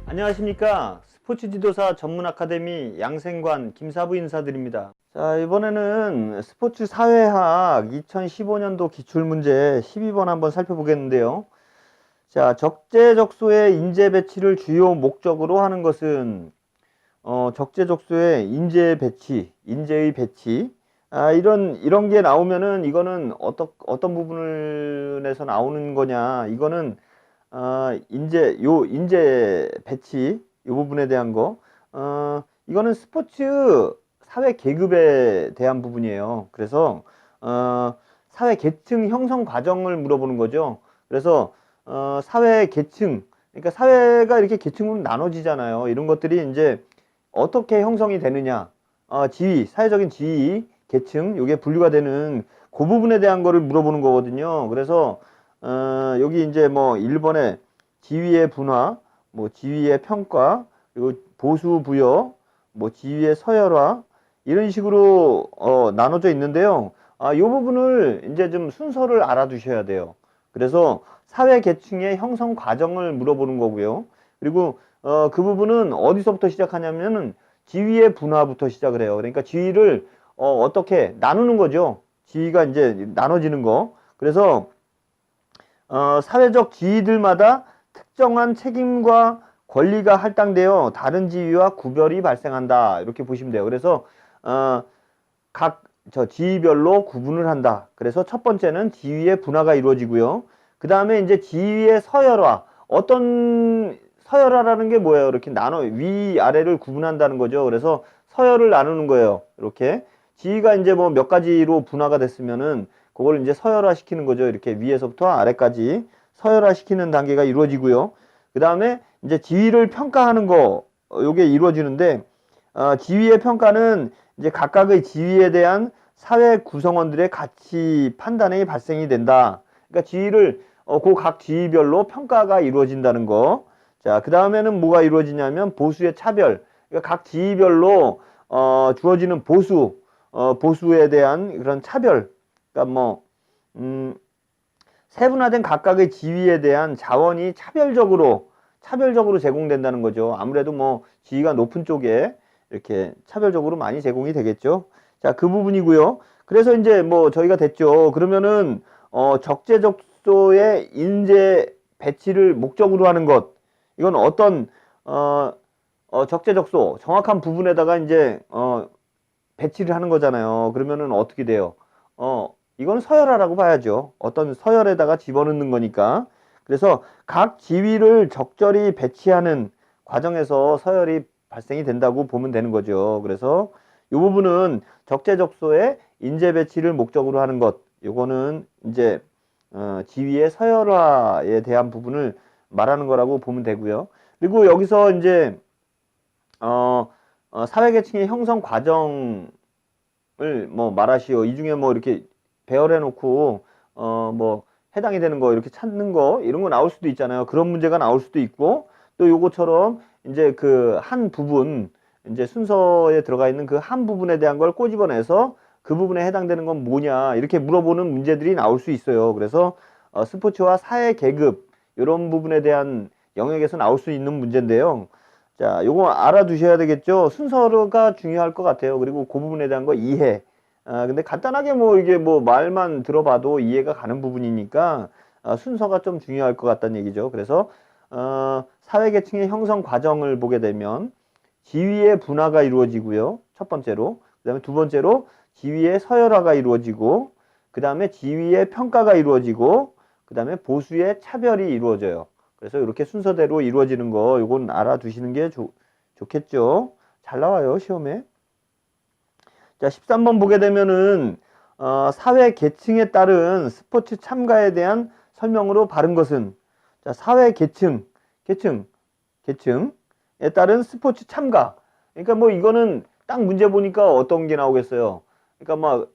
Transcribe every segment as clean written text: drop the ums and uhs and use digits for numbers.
안녕하십니까. 스포츠 지도사 전문 아카데미 양생관 김사부 인사드립니다. 자, 이번에는 스포츠 사회학 2015년도 기출문제 12번 한번 살펴보겠는데요. 자, 적재적소의 인재 배치를 주요 목적으로 하는 것은 적재적소의 인재 배치, 인재의 배치. 이런 게 나오면은 이거는 어떤 부분에서 나오는 거냐. 이거는 인재 배치, 요 부분에 대한 거. 이거는 스포츠 사회 계급에 대한 부분이에요. 그래서, 사회 계층 형성 과정을 물어보는 거죠. 그래서, 사회 계층, 그러니까 사회가 이렇게 계층으로 나눠지잖아요. 이런 것들이 이제 어떻게 형성이 되느냐. 지위, 사회적인 지위, 계층, 요게 분류가 되는 그 부분에 대한 거를 물어보는 거거든요. 그래서, 여기 이제 뭐 1번에 지위의 분화, 뭐 지위의 평가, 그리고 보수 부여, 뭐 지위의 서열화 이런 식으로 나눠져 있는데요. 이 부분을 이제 좀 순서를 알아두셔야 돼요. 그래서 사회 계층의 형성 과정을 물어보는 거고요. 그리고 그 부분은 어디서부터 시작하냐면은 지위의 분화부터 시작을 해요. 그러니까 지위를 어떻게 나누는 거죠. 지위가 이제 나눠지는 거. 그래서 사회적 지위들마다 특정한 책임과 권리가 할당되어 다른 지위와 구별이 발생한다. 이렇게 보시면 돼요. 그래서 각 지위별로 구분을 한다. 그래서 첫 번째는 지위의 분화가 이루어지고요. 그 다음에 이제 지위의 서열화. 어떤 서열화라는 게 뭐예요? 이렇게 나눠 위아래를 구분한다는 거죠. 그래서 서열을 나누는 거예요. 이렇게 지위가 이제 뭐 몇 가지로 분화가 됐으면은 그걸 이제 서열화 시키는 거죠. 이렇게 위에서부터 아래까지 서열화 시키는 단계가 이루어지고요. 그 다음에 이제 지위를 평가하는 거, 요게 이루어지는데, 지위의 평가는 이제 각각의 지위에 대한 사회 구성원들의 가치 판단이 발생이 된다. 그러니까 지위를, 그 각 지위별로 평가가 이루어진다는 거. 자, 그 다음에는 뭐가 이루어지냐면 보수의 차별. 그러니까 각 지위별로, 주어지는 보수에 대한 그런 차별. 그러니까 뭐, 세분화된 각각의 지위에 대한 자원이 차별적으로 제공된다는 거죠. 아무래도 뭐 지위가 높은 쪽에 이렇게 차별적으로 많이 제공이 되겠죠. 자, 그 부분이고요. 그래서 이제 뭐 저희가 됐죠. 그러면은 적재적소의 인재 배치를 목적으로 하는 것. 이건 어떤 적재적소 정확한 부분에다가 이제 배치를 하는 거잖아요. 그러면은 어떻게 돼요? 이건 서열화라고 봐야죠. 어떤 서열에다가 집어넣는 거니까. 그래서 각 지위를 적절히 배치하는 과정에서 서열이 발생이 된다고 보면 되는 거죠. 그래서 이 부분은 적재적소의 인재 배치를 목적으로 하는 것. 요거는 이제 지위의 서열화에 대한 부분을 말하는 거라고 보면 되고요. 그리고 여기서 이제 사회계층의 형성 과정을 뭐 말하시오. 이 중에 뭐 이렇게 배열해 놓고 뭐 해당이 되는 거 이렇게 찾는 거 이런 거 나올 수도 있잖아요. 그런 문제가 나올 수도 있고 또 요거처럼 이제 그 한 부분 이제 순서에 들어가 있는 그 한 부분에 대한 걸 꼬집어내서 그 부분에 해당되는 건 뭐냐 이렇게 물어보는 문제들이 나올 수 있어요. 그래서 스포츠와 사회 계급 이런 부분에 대한 영역에서 나올 수 있는 문제인데요. 자, 요거 알아두셔야 되겠죠. 순서가 중요할 것 같아요. 그리고 그 부분에 대한 거 이해. 근데 간단하게 뭐 이게 뭐 말만 들어봐도 이해가 가는 부분이니까 순서가 좀 중요할 것 같다는 얘기죠. 그래서 사회계층의 형성 과정을 보게 되면 지위의 분화가 이루어지고요. 첫 번째로. 그 다음에 두 번째로 지위의 서열화가 이루어지고 그 다음에 지위의 평가가 이루어지고 그 다음에 보수의 차별이 이루어져요. 그래서 이렇게 순서대로 이루어지는 거 이건 알아두시는 게 좋겠죠. 잘 나와요 시험에. 자, 13번 보게 되면은 사회 계층에 따른 스포츠 참가에 대한 설명으로 바른 것은 자, 사회 계층에 따른 스포츠 참가. 그러니까 뭐 이거는 딱 문제 보니까 어떤 게 나오겠어요. 그러니까 막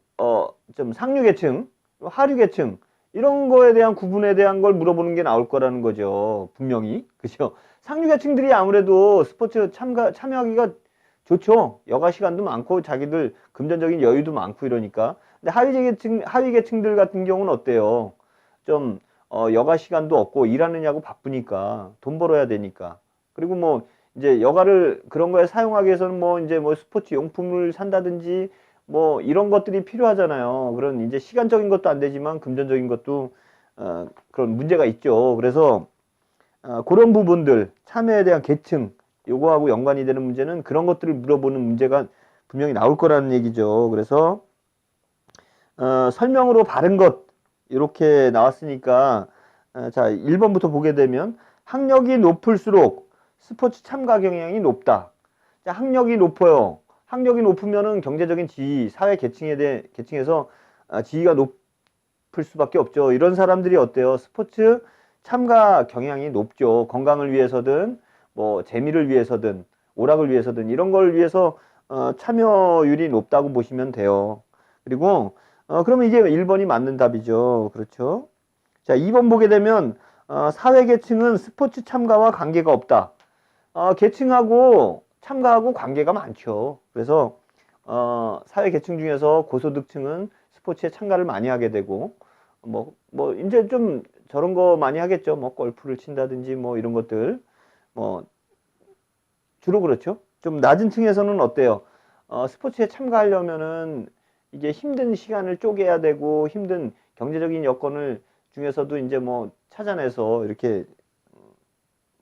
좀 상류 계층, 하류 계층 이런 거에 대한 구분에 대한 걸 물어보는 게 나올 거라는 거죠. 분명히. 그죠? 상류 계층들이 아무래도 스포츠 참여하기가 좋죠. 여가 시간도 많고 자기들 금전적인 여유도 많고 이러니까. 근데 하위 계층들 같은 경우는 어때요? 좀 여가 시간도 없고 일하느냐고 바쁘니까 돈 벌어야 되니까. 그리고 뭐 이제 여가를 그런 거에 사용하기 위해서는 뭐 이제 뭐 스포츠 용품을 산다든지 뭐 이런 것들이 필요하잖아요. 그런 이제 시간적인 것도 안 되지만 금전적인 것도 그런 문제가 있죠. 그래서 그런 부분들 참여에 대한 계층 요거하고 연관이 되는 문제는 그런 것들을 물어보는 문제가 분명히 나올 거라는 얘기죠. 그래서 설명으로 바른 것 이렇게 나왔으니까 자 1번부터 보게 되면 학력이 높을수록 스포츠 참가 경향이 높다. 자, 학력이 높아요. 학력이 높으면은 경제적인 지위, 사회 계층에서 지위가 높을 수밖에 없죠. 이런 사람들이 어때요? 스포츠 참가 경향이 높죠. 건강을 위해서든 뭐 재미를 위해서든 오락을 위해서든 이런 걸 위해서 참여율이 높다고 보시면 돼요. 그리고 그러면 이게 1번이 맞는 답이죠. 그렇죠? 자, 2번 보게 되면 사회 계층은 스포츠 참가와 관계가 없다. 계층하고 참가하고 관계가 많죠. 그래서 사회 계층 중에서 고소득층은 스포츠에 참가를 많이 하게 되고 뭐 이제 좀 저런 거 많이 하겠죠. 뭐 골프를 친다든지 뭐 이런 것들 뭐 주로 그렇죠. 좀 낮은 층에서는 어때요? 스포츠에 참가하려면은 이게 힘든 시간을 쪼개야 되고 힘든 경제적인 여건을 중에서도 이제 뭐 찾아내서 이렇게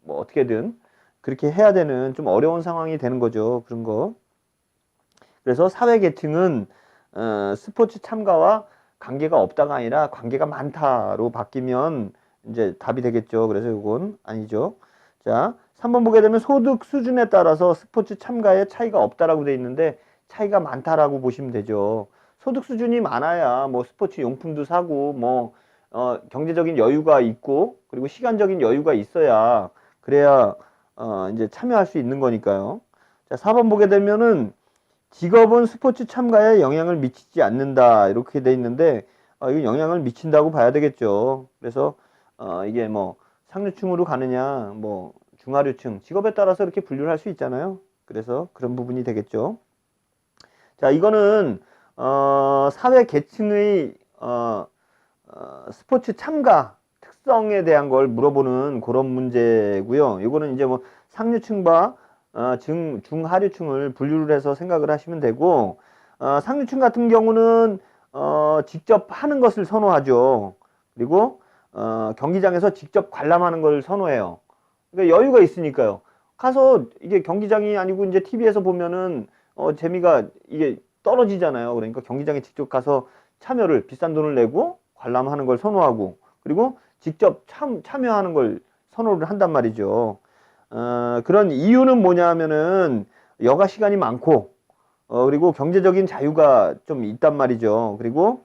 뭐 어떻게든 그렇게 해야 되는 좀 어려운 상황이 되는 거죠. 그런 거. 그래서 사회 계층은 스포츠 참가와 관계가 없다가 아니라 관계가 많다로 바뀌면 이제 답이 되겠죠. 그래서 이건 아니죠. 자, 3번 보게 되면 소득 수준에 따라서 스포츠 참가에 차이가 없다라고 돼 있는데 차이가 많다라고 보시면 되죠. 소득 수준이 많아야 뭐 스포츠 용품도 사고 뭐 경제적인 여유가 있고 그리고 시간적인 여유가 있어야 그래야 이제 참여할 수 있는 거니까요. 자, 4번 보게 되면은 직업은 스포츠 참가에 영향을 미치지 않는다 이렇게 돼 있는데 이거 영향을 미친다고 봐야 되겠죠. 그래서 이게 뭐 상류층으로 가느냐 뭐 중하류층 직업에 따라서 이렇게 분류를 할 수 있잖아요. 그래서 그런 부분이 되겠죠. 자, 이거는 사회 계층의 스포츠 참가 특성에 대한 걸 물어보는 그런 문제고요. 이거는 이제 뭐 상류층과 중하류층을 분류를 해서 생각을 하시면 되고 상류층 같은 경우는 직접 하는 것을 선호하죠. 그리고 경기장에서 직접 관람하는 걸 선호해요. 그러니까 여유가 있으니까요. 가서 이게 경기장이 아니고 이제 TV에서 보면은 재미가 이게 떨어지잖아요. 그러니까 경기장에 직접 가서 참여를 비싼 돈을 내고 관람하는 걸 선호하고 그리고 직접 참여하는 걸 선호를 한단 말이죠. 그런 이유는 뭐냐 하면은 여가 시간이 많고 그리고 경제적인 자유가 좀 있단 말이죠. 그리고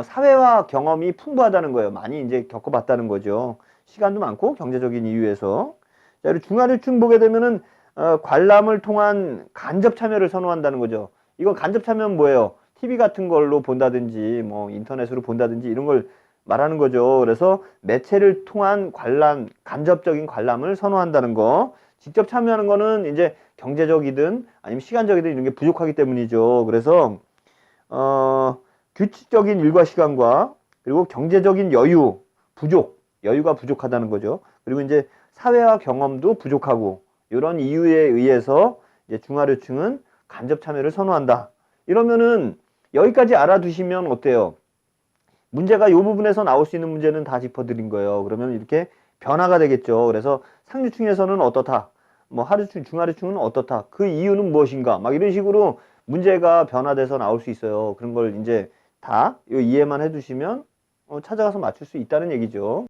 사회화 경험이 풍부하다는 거예요. 많이 이제 겪어봤다는 거죠. 시간도 많고 경제적인 이유에서. 자, 그리고 중하류층 보게 되면은 관람을 통한 간접 참여를 선호한다는 거죠. 이건 간접 참여는 뭐예요? TV 같은 걸로 본다든지 뭐 인터넷으로 본다든지 이런 걸 말하는 거죠. 그래서 매체를 통한 관람, 간접적인 관람을 선호한다는 거. 직접 참여하는 거는 이제 경제적이든 아니면 시간적이든 이런 게 부족하기 때문이죠. 그래서 규칙적인 일과 시간과 그리고 경제적인 여유가 부족하다는 거죠. 그리고 이제 사회화 경험도 부족하고 이런 이유에 의해서 이제 중하류층은 간접 참여를 선호한다. 이러면은 여기까지 알아두시면 어때요? 문제가 이 부분에서 나올 수 있는 문제는 다 짚어드린 거예요. 그러면 이렇게 변화가 되겠죠. 그래서 상류층에서는 어떻다. 뭐 하류층, 중하류층은 어떻다. 그 이유는 무엇인가. 막 이런 식으로 문제가 변화돼서 나올 수 있어요. 그런 걸 이제 다 이해만 해두시면 찾아가서 맞출 수 있다는 얘기죠.